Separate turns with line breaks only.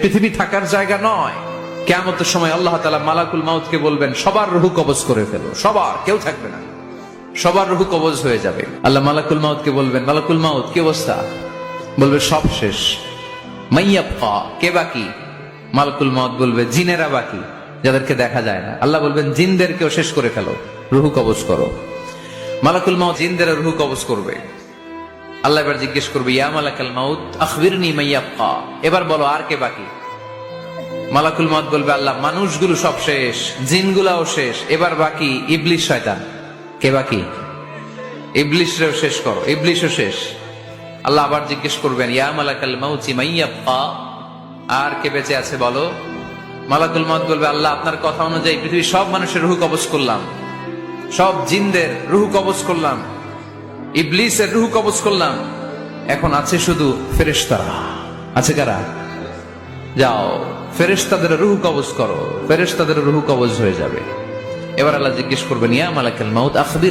পৃথিবী থাকার জায়গা নয়। কিয়ামতের সময় আল্লাহ তাআলা মালাকুল মাউতকে বলবেন, সবার রূহ কবজ করে ফেলো, সবার, কেউ থাকবে না, সবার রূহ কবজ হয়ে যাবে। আল্লাহ মালাকুল মাউতকে বলবেন, মালাকুল মাউত কি অবস্থা? বলবে সব শেষ। মাইয়াবকা, কে বাকি? মালাকুল মাউত বলবে জিনেরা বাকি, যাদেরকে দেখা যায় না। আল্লাহ বলবেন জিনদেরকেও শেষ করে ফেলো, রূহ কবজ করো। মালাকুল মাউত জিনদের রূহ কবজ করবে। আল্লাহ এবার জিজ্ঞেস করবে, ইয়া মালাকাল মাউত আখবিরনি মাইয়াবকা, এবার বলো আর কে বাকি? মালাকুল মাউত বলবে, আল্লাহ মানুষগুলো সব শেষ, জিনগুলাও শেষ, এবার বাকি ইবলিস শয়তান। কে বাকি? ইবলিসরেও শেষ করো, ইবলিসও শেষ। আল্লাহ আবার জিজ্ঞেস করবেন, ইয়া মালাকাল মাউতি মাইয়াবকা, আর কে বেঁচে আছে বলো? মালাকুল মাউত বলবে, আল্লাহ আপনার কথা অনুযায়ী পৃথিবীর সব মানুষের রূহ কবজ করলাম, সব জিনদের রূহ কবজ করলাম, ইবলিসের রূহ কবজ করলাম, এখন আছে শুধু ফেরেশতারা। আছে কারা? যাও ফেরেশতাদের রূহ কবজ করো, ফেরেশতাদের রূহ কবজ হয়ে যাবে। এবার আল্লাহ জিজ্ঞেস করবেন, ইয়া মালাকাল মাউত আখবির